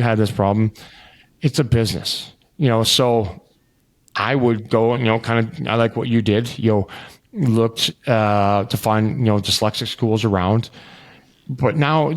had this problem. It's a business. So I would go, I like what you did, looked to find dyslexic schools around, but now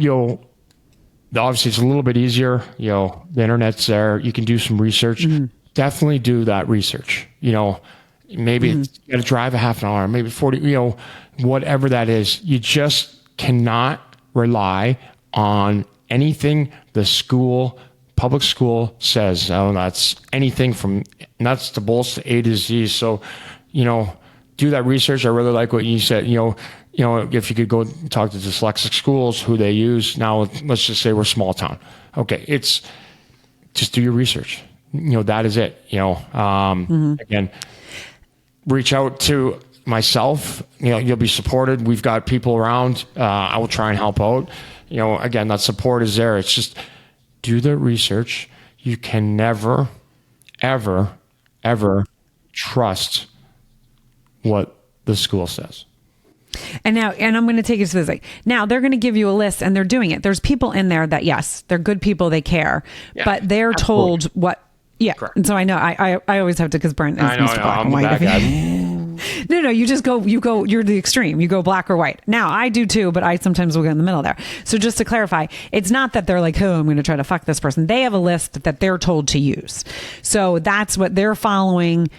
obviously it's a little bit easier. The internet's there, you can do some research. Definitely do that research. Maybe you got to drive a half an hour, maybe 40, whatever that is. You just cannot rely on anything the public school says. That's anything from nuts to bolts to A to Z. So do that research. I really like what you said. If you could go talk to dyslexic schools, who they use. Now, let's just say we're small town. Okay, it's just do your research. That is it. Again, reach out to myself. You'll be supported. We've got people around. I will try and help out. Again, that support is there. It's just do the research. You can never, ever, ever trust what the school says. And I'm going to take it to this. Now they're going to give you a list, and they're doing it. There's people in there that, yes, they're good people. They care, but they're absolutely told what. Yeah. Correct. And so I know I always have to, because Brent is Mr. Black and White. No, you just go, you're the extreme. You go black or white. Now I do too, but I sometimes will get in the middle there. So just to clarify, it's not that they're like, oh, I'm going to try to fuck this person. They have a list that they're told to use. So that's what they're following.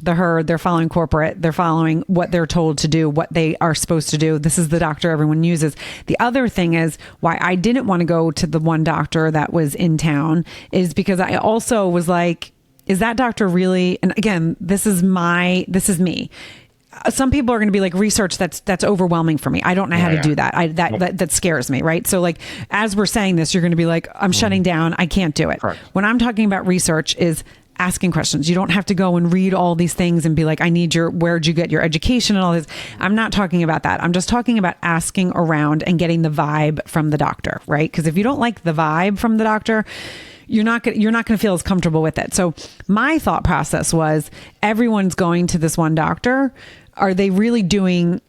the herd. They're following corporate. They're following what they're told to do, what they are supposed to do. This is the doctor everyone uses. The other thing is why I didn't want to go to the one doctor that was in town is because I also was like, is that doctor really? And again, this is me. Some people are going to be like, research that's overwhelming for me. I don't know how to do that. That scares me. Right. So like, as we're saying this, you're going to be like, I'm shutting down. I can't do it. Correct. When I'm talking about research is asking questions. You don't have to go and read all these things and be like, I need where'd you get your education and all this. I'm not talking about that. I'm just talking about asking around and getting the vibe from the doctor. Right. Because if you don't like the vibe from the doctor, you're not going to feel as comfortable with it. So my thought process was, everyone's going to this one doctor. Are they really diving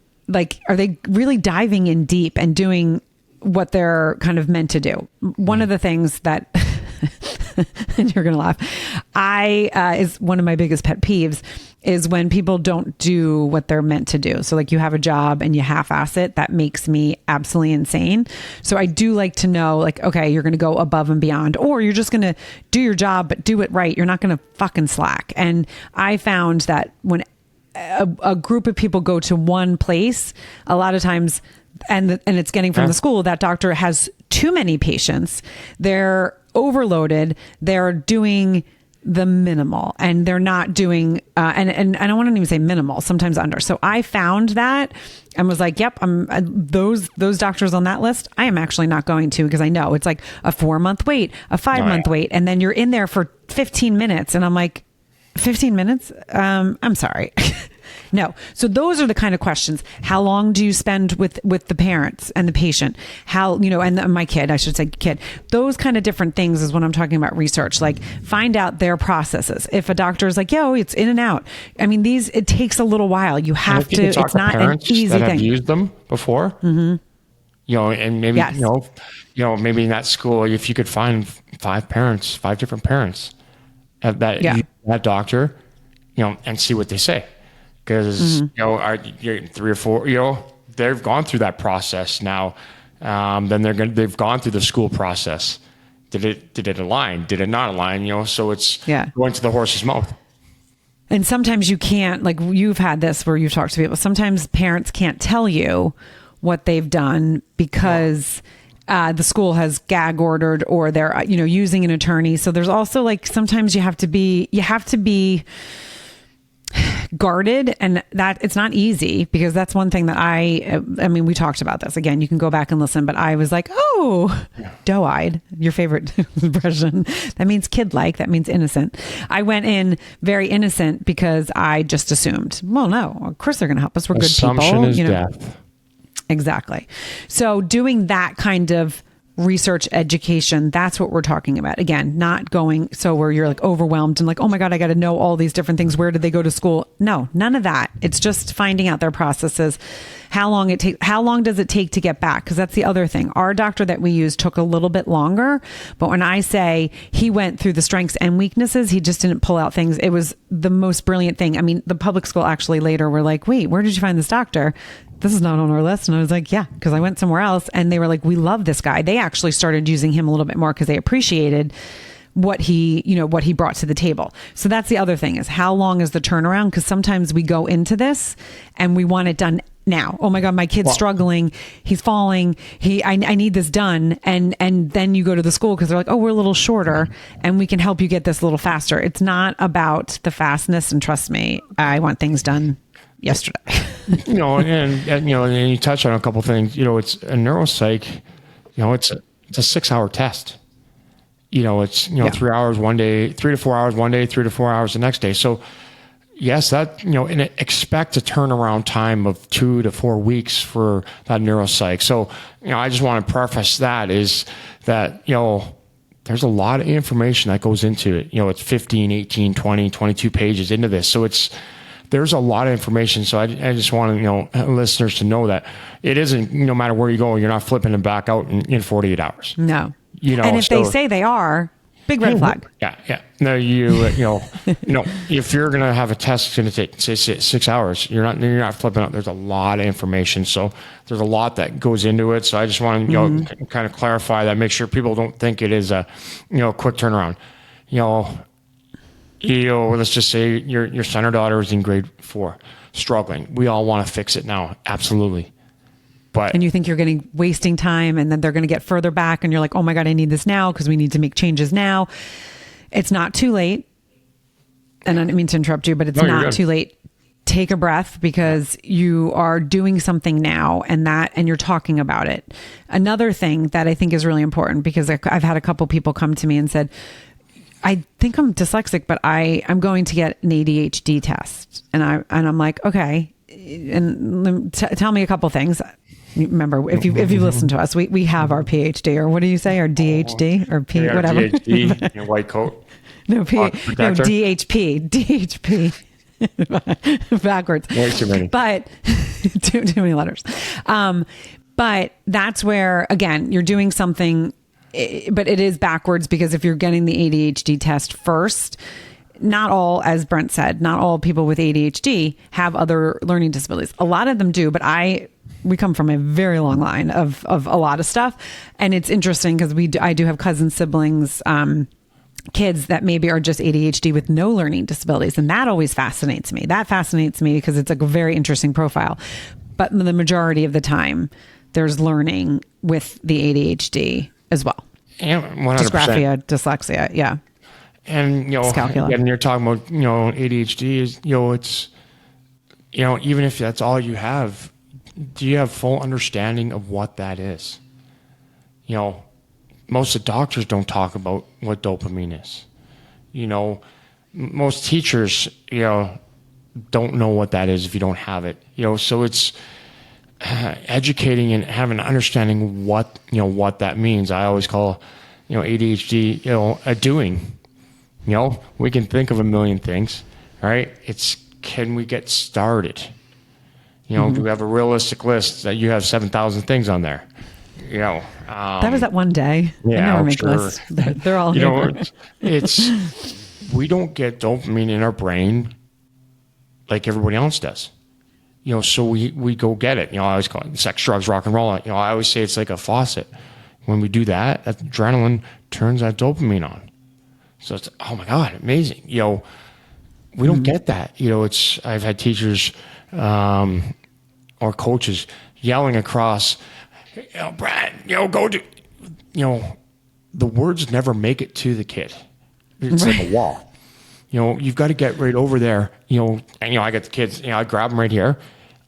in deep and doing what they're kind of meant to do? One of the things that, and you're going to laugh, is one of my biggest pet peeves is when people don't do what they're meant to do. So like, you have a job and you half-ass it. That makes me absolutely insane. So I do like to know, like, okay, you're going to go above and beyond, or you're just going to do your job, but do it right. You're not going to fucking slack. And I found that when a group of people go to one place, a lot of times, and it's getting from the school, that doctor has too many patients. They're overloaded. They're doing the minimal, and they're not doing, and I don't want to even say minimal, sometimes under. So I found that and was like, yep, those doctors on that list, I am actually not going to, because I know it's like a 4-month wait, a 5-month wait. And then you're in there for 15 minutes. And I'm like, 15 minutes? I'm sorry. No. So those are the kind of questions. How long do you spend with the parents and the patient? How, and my kid, I should say kid, those kind of different things is when I'm talking about research, like find out their processes. If a doctor is like, yo, it's in and out. I mean, it takes a little while. You have to, it's not an easy that thing. Have used them before, and maybe, yes. Maybe in that school, if you could find 5 different parents at that doctor, and see what they say. Because, you're 3 or 4, they've gone through that process now. Then they've gone through the school process. Did it align? Did it not align? So it's going to the horse's mouth. And sometimes you can't, like you've had this where you've talked to people. Sometimes parents can't tell you what they've done because the school has gag ordered, or they're, using an attorney. So there's also like, sometimes you have to be guarded, and that it's not easy, because that's one thing that I mean, we talked about this again, you can go back and listen, but I was like, doe-eyed, your favorite expression. That means kid-like, that means innocent. I went in very innocent because I just assumed, well, no, of course they're going to help us. We're good people. Assumption is death. Exactly. So doing that kind of research education, that's what we're talking about. Again, not going so where you're like overwhelmed and like, oh my God, I got to know all these different things. Where did they go to school? No, none of that. It's just finding out their processes. How long does it take to get back? Because that's the other thing. Our doctor that we used took a little bit longer, but when I say he went through the strengths and weaknesses, he just didn't pull out things. It was the most brilliant thing. I mean, the public school actually later were like, wait, where did you find this doctor? This is not on our list. And I was like, yeah, because I went somewhere else. And they were like, we love this guy. They actually started using him a little bit more because they appreciated what he brought to the table. So that's the other thing, is how long is the turnaround? Because sometimes we go into this and we want it done now. Oh my God, my kid's struggling. He's falling. I need this done. And then you go to the school because they're like, oh, we're a little shorter and we can help you get this a little faster. It's not about the fastness. And trust me, I want things done yesterday. And you touch on a couple of things. It's a neuropsych. It's a 6-hour test. It's 3 hours one day, 3 to 4 hours one day, 3 to 4 hours the next day. So yes, that and expect a turnaround time of 2 to 4 weeks for that neuropsych. So I just want to preface that is that there's a lot of information that goes into it. It's 15, 18, 20, 22 pages into this. So there's a lot of information. So I just want listeners to know that it isn't, no matter where you go, you're not flipping them back out in 48 hours. No. And if they say they are, big red flag. Yeah. No, if you're going to have a test, it's going to take, say, 6 hours. You're not flipping out. There's a lot of information. So there's a lot that goes into it. So I just want to, kind of clarify that, make sure people don't think it is a, quick turnaround. let's just say your son or daughter is in grade 4, struggling. We all want to fix it now. Absolutely. And you think you're wasting time, and then they're going to get further back, and you're like, oh my God, I need this now because we need to make changes now. It's not too late. And I didn't mean to interrupt you, but it's not too late. Take a breath, because you are doing something now, and you're talking about it. Another thing that I think is really important, because I've had a couple people come to me and said, I think I'm dyslexic, but I'm going to get an ADHD test. And I'm like, okay. And tell me a couple things. Remember, if you listen to us, we have our PhD, or what do you say, or DHD, or P, whatever. DHD, your white coat. No, DHP. Backwards. Way too many. But too many letters. But that's where, again, you're doing something, but it is backwards, because if you're getting the ADHD test first, not all, as Brent said, not all people with ADHD have other learning disabilities. A lot of them do, but we come from a very long line of a lot of stuff. And it's interesting, because I do have cousin siblings, kids that maybe are just ADHD with no learning disabilities. And that always fascinates me. That fascinates me because it's a very interesting profile. But the majority of the time, there's learning with the ADHD as well. And 100%. Dysgraphia, dyslexia, yeah. And, and you're talking about, ADHD is, it's, even if that's all you have, do you have full understanding of what that is? Most of the doctors don't talk about what dopamine is. Most teachers, don't know what that is if you don't have it. So it's educating and having an understanding what that means. I always call, ADHD, a doing. We can think of a million things, right? It's, can we get started? Do we have a realistic list that you have 7,000 things on there? That was that one day. Yeah, I never make lists. They're all here. It's we don't get dopamine in our brain like everybody else does. So we go get it. I always call it sex, drugs, rock and roll. I always say it's like a faucet. When we do that adrenaline turns that dopamine on. So it's, oh my God, amazing. We don't get that. I've had teachers or coaches yelling across, Brad, go do, the words never make it to the kid. It's like a wall. You've got to get right over there, and, I get the kids, I grab them right here.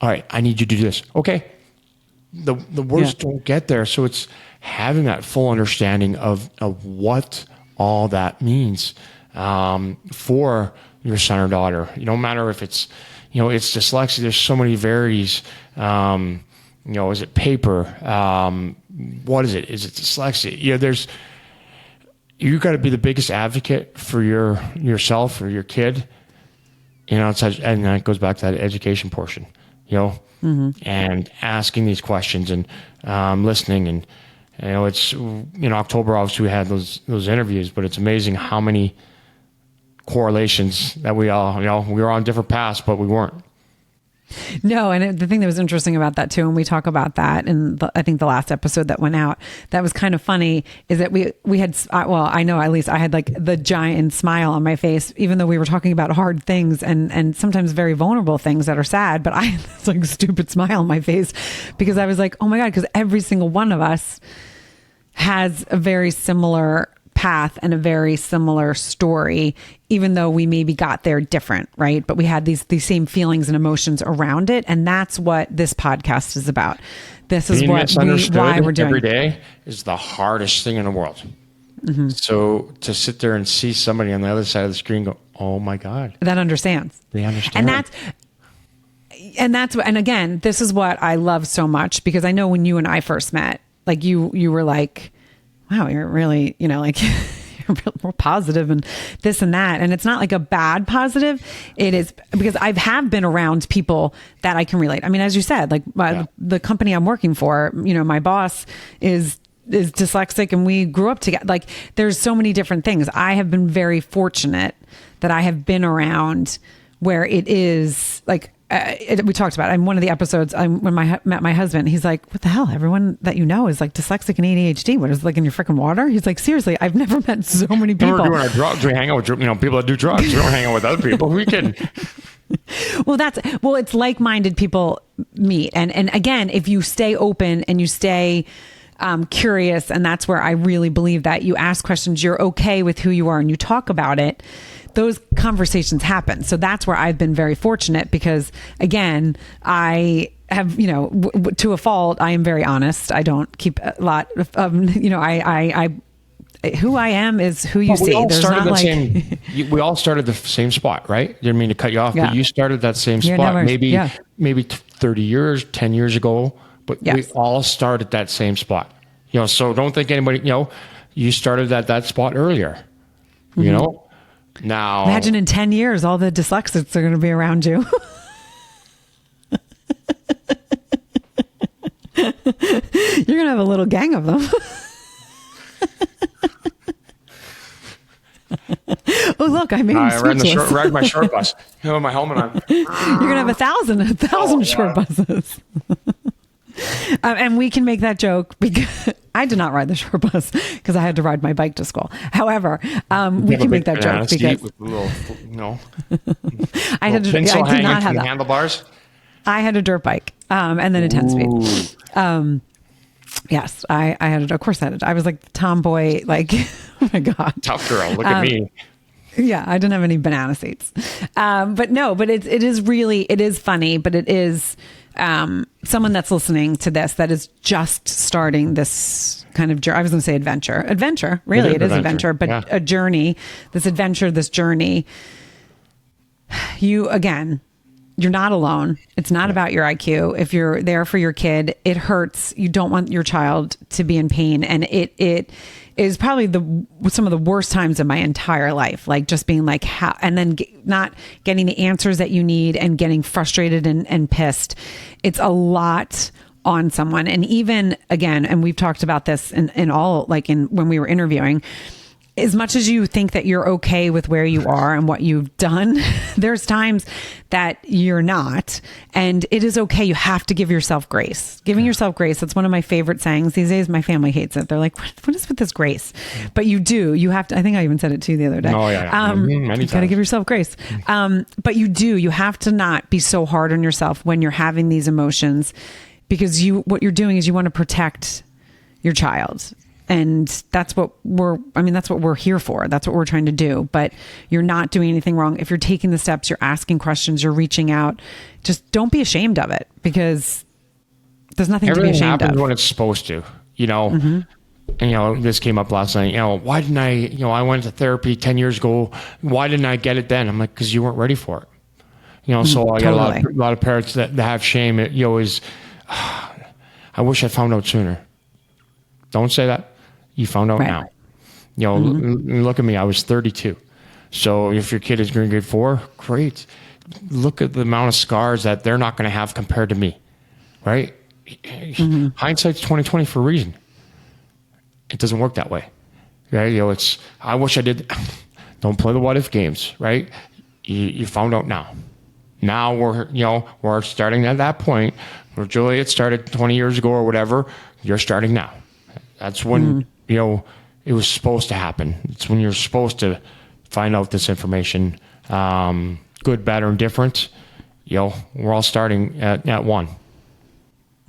All right, I need you to do this. Okay. The words don't get there. So it's having that full understanding of what all that means for your son or daughter. No matter if it's, it's dyslexia, there's so many varieties. Is it paper? What is it? Is it dyslexia? You got to be the biggest advocate for yourself or your kid. And that goes back to that education portion, and asking these questions and listening. And, it's in October, obviously we had those interviews, but it's amazing how many correlations that we all, we were on different paths, but we weren't. No, and the thing that was interesting about that too, and we talk about that in I think the last episode that went out, that was kind of funny, is that we had, I know at least I had like the giant smile on my face, even though we were talking about hard things and sometimes very vulnerable things that are sad, but I had this like stupid smile on my face, because I was like, oh my God, because every single one of us has a very similar path and a very similar story, even though we maybe got there different, right? But we had these same feelings and emotions around it. And that's what this podcast is about. This is why we're doing every day is the hardest thing in the world. Mm-hmm. So to sit there and see somebody on the other side of the screen go, oh my God. That understands. They understand. And again, this is what I love so much, because I know when you and I first met, like you were like, wow, you're really, like you're more positive and this and that. And it's not like a bad positive. It is because I have been around people that I can relate. I mean, as you said, like the company I'm working for, my boss is dyslexic and we grew up together. Like there's so many different things. I have been very fortunate that I have been around where it is like we talked about it. In one of the episodes, when I met my husband, he's like, what the hell? Everyone that you know is like dyslexic and ADHD. What is it, like in your freaking water? He's like, seriously, I've never met so many people. We're doing our drugs. We hang out with, people that do drugs. We don't hang out with other people. We can. Well, it's like-minded people meet. And again, if you stay open and you stay curious, and that's where I really believe that you ask questions, you're okay with who you are and you talk about it, those conversations happen. So that's where I've been very fortunate because, again, I have, to a fault, I am very honest. I don't keep a lot of, who I am is who you see. There's not like we all started the same spot, right? Didn't mean to cut you off, but you started that same spot. Maybe 30 years, 10 years ago, but we all started that same spot. So don't think anybody, you started at that spot earlier. Now imagine in 10 years all the dyslexics are going to be around you. You're going to have a little gang of them. Oh, look, I made him speechless. Ride my short bus. My helmet on. You're going to have a thousand short buses. And we can make that joke because I did not ride the short bus because I had to ride my bike to school. However, we can make that joke because I did not have that. Handlebars. I had a dirt bike and then a 10-speed. Yes, I had it. Of course, I was like the tomboy. Like, oh my god, tough girl. Look at me. Yeah, I didn't have any banana seats. But it is funny, but it is someone that's listening to this that is just starting this kind of journey. I was going to say adventure. Really, it is adventure, but a journey. This journey. You're not alone. It's not about your IQ. If you're there for your kid, it hurts. You don't want your child to be in pain. And it is probably some of the worst times of my entire life. Like just being like, how, and then not getting the answers that you need and getting frustrated and pissed. It's a lot on someone. And even again, and we've talked about this in all, like when we were interviewing, as much as you think that you're okay with where you are and what you've done, there's times that you're not. And it is okay. You have to give yourself grace. Giving yourself grace. That's one of my favorite sayings these days. My family hates it. They're like, what is with this grace? But you do. You have to. I think I even said it to you the other day. Oh, yeah. You got to give yourself grace. But you do. You have to not be so hard on yourself when you're having these emotions because what you're doing is you want to protect your child. And that's what we're here for. That's what we're trying to do. But you're not doing anything wrong. If you're taking the steps, you're asking questions, you're reaching out, just don't be ashamed of it because there's nothing to be ashamed of. Everything happens when it's supposed to, And, this came up last night, why didn't I went to therapy 10 years ago. Why didn't I get it then? I'm like, because you weren't ready for it. So I got a lot of parents that have shame. It is, I wish I found out sooner. Don't say that. You found out now. Look at me. I was 32. So if your kid is in grade 4, great. Look at the amount of scars that they're not going to have compared to me, right? Hindsight's 20/20 for a reason. It doesn't work that way, right? It's I wish I did. Don't play the what if games, right? You found out now. Now we're starting at that point where Juliet started 20 years ago or whatever. You're starting now. That's when, it was supposed to happen. It's when you're supposed to find out this information, good, bad, or indifferent. We're all starting at one.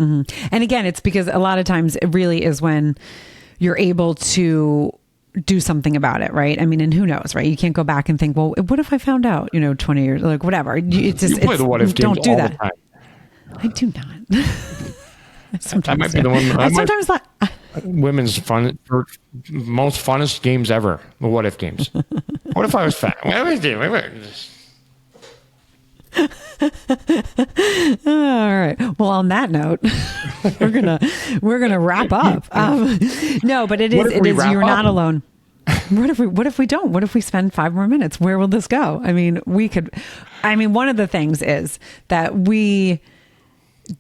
Mm-hmm. And again, it's because a lot of times it really is when you're able to do something about it, right? I mean, and who knows, right? You can't go back and think, well, what if I found out, 20 years, like whatever. It's just, you play the what if games don't do all that. The time. I do not. Sometimes that might be the one. I sometimes thought women's most funnest games ever. The what if games. What if I was fat? What if I did? All right. Well, on that note, we're gonna wrap up. No, but it is you're not alone. What if we don't? What if we spend 5 more minutes? Where will this go? I mean, one of the things is that we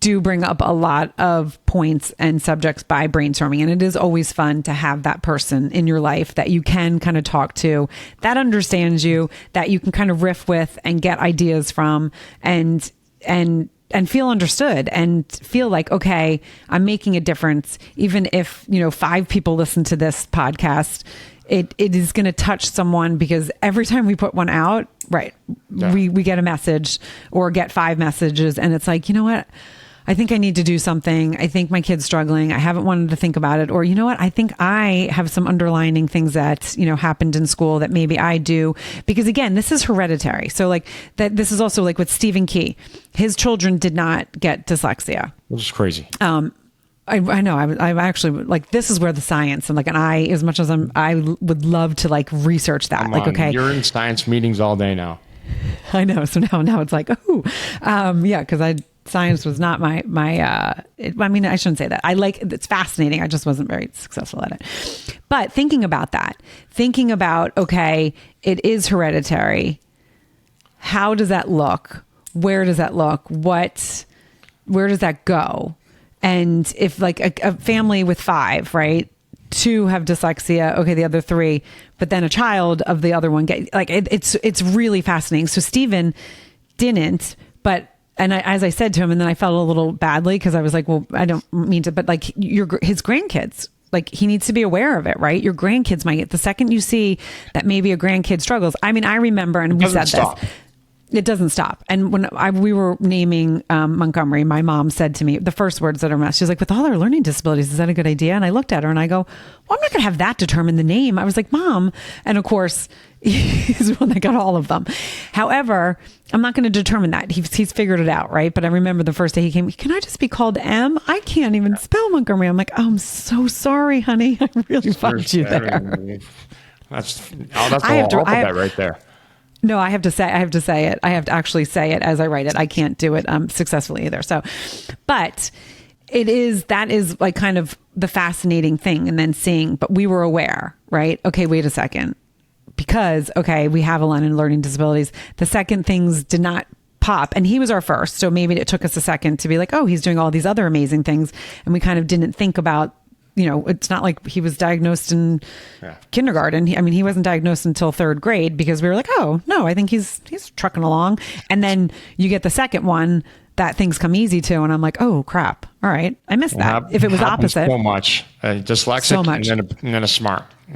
do bring up a lot of points and subjects by brainstorming. And it is always fun to have that person in your life that you can kind of talk to, that understands you, that you can kind of riff with and get ideas from. And and feel understood and feel like, okay, I'm making a difference. Even if, 5 people listen to this podcast, it is going to touch someone, because every time we put one out, right, Yeah. we get a message or get 5 messages, and it's like, you know what? I think I need to do something. I think my kid's struggling. I haven't wanted to think about it. Or, you know what? I think I have some underlining things that, happened in school that maybe I do. Because again, this is hereditary. So like that, this is also like with Stephen Key. His children did not get dyslexia. Which is crazy. I know. I'm actually like, this is where the science and like, as much as I would love to like research that. Come like, on, okay, you're in science meetings all day now. I know. So now it's like, yeah, because science was not I mean, I shouldn't say that. It's fascinating. I just wasn't very successful at it. But thinking about, okay, it is hereditary. How does that look? Where does that look? Where does that go? And if like a family with 5, right? 2 have dyslexia. Okay. The other 3, but then a child of the other one it's really fascinating. So Stephen didn't, as I said to him, and then I felt a little badly because I was like, well, I don't mean to, but like his grandkids, like he needs to be aware of it, right? Your grandkids might get, the second you see that maybe a grandkid struggles. I mean, I remember, and we said this. It doesn't stop. And when we were naming Montgomery, my mom said to me, the first words that are mouth, she's like, with all our learning disabilities, is that a good idea? And I looked at her and I go, well, I'm not going to have that determine the name. I was like, Mom. And of course, he's the one that got all of them. However, I'm not going to determine that. He's figured it out, right? But I remember the first day he came, can I just be called M? I can't even spell Montgomery. I'm like, oh, I'm so sorry, honey. I really fucked you there. That's the whole alphabet right there. No, I have to say it. I have to actually say it as I write it. I can't do it successfully either. So, but that is like kind of the fascinating thing. And then seeing, but we were aware, right? Okay, wait a second. Because, okay, we have a lot in learning disabilities. The second things did not pop, and he was our first. So maybe it took us a second to be like, oh, he's doing all these other amazing things. And we kind of didn't think about, it's not like he was diagnosed in kindergarten. He wasn't diagnosed until 3rd grade, because we were like, oh no, I think he's trucking along. And then you get the second one that things come easy to. And I'm like, oh crap. All right. I missed that. If it was opposite. So much. Dyslexic so much. And then a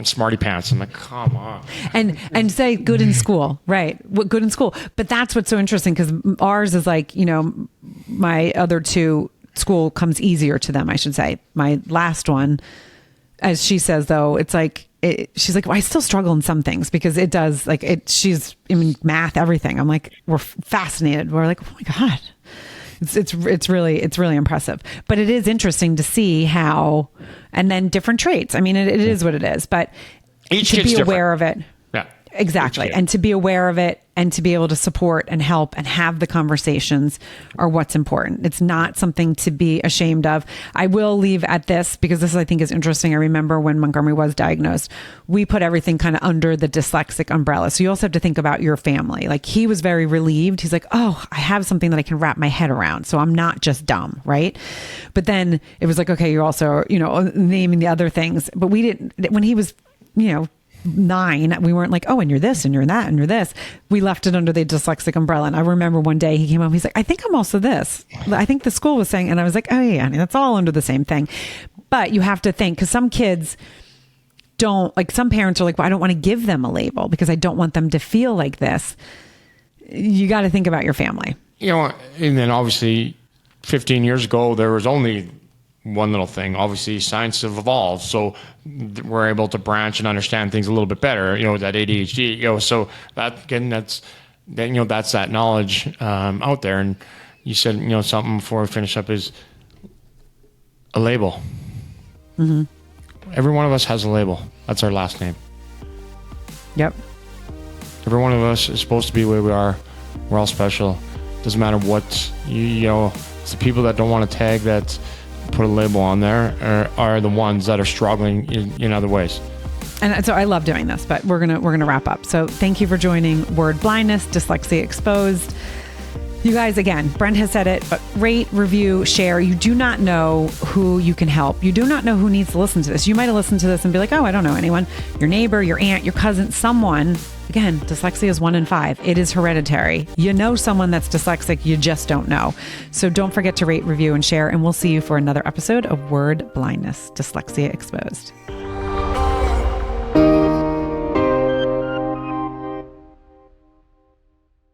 smarty pants. I'm like, come on. And say good in school. Right. Good in school. But that's what's so interesting, because ours is like, my other 2, school comes easier to them, I should say. My last one, as she says, though, it's like, she's like, well, I still struggle in some things, because it does, like, math, everything. I'm like, we're fascinated. We're like, oh my God. It's really impressive. But it is interesting to see how, and then different traits. I mean, it is what it is, but each to be aware different. of it. Yeah. Exactly. And to be aware of it and to be able to support and help and have the conversations are what's important. It's not something to be ashamed of. I will leave at this, because this I think is interesting. I remember when Montgomery was diagnosed, we put everything kind of under the dyslexic umbrella. So you also have to think about your family. Like, he was very relieved. He's like, oh, I have something that I can wrap my head around. So I'm not just dumb. Right. But then it was like, okay, you're also, naming the other things, but we didn't, when he was, 9, we weren't like, oh, and you're this and you're that and you're this. We left it under the dyslexic umbrella. And I remember one day he came home, he's like, I think I'm also this. I think the school was saying, and I was like, oh yeah, that's all under the same thing. But you have to think, because some kids don't, like, some parents are like, well, I don't want to give them a label because I don't want them to feel like this. You got to think about your family. And then obviously 15 years ago, there was only one little thing. Obviously, science have evolved, so we're able to branch and understand things a little bit better. That ADHD. So that's that knowledge out there. And you said something before we finish up is a label. Mm-hmm. Every one of us has a label. That's our last name. Yep. Every one of us is supposed to be the way we are. We're all special. Doesn't matter what it's the people that don't want to tag that put a label on there are the ones that are struggling in other ways. And so I love doing this, but we're gonna wrap up. So thank you for joining Word Blindness, Dyslexia Exposed. You guys, again, Brent has said it, but rate, review, share. You do not know who you can help. You do not know who needs to listen to this. You might have listened to this and be like, oh, I don't know anyone. Your neighbor, your aunt, your cousin, someone. Again, dyslexia is 1 in 5. It is hereditary. You know someone that's dyslexic, you just don't know. So don't forget to rate, review, and share, and we'll see you for another episode of Word Blindness, Dyslexia Exposed.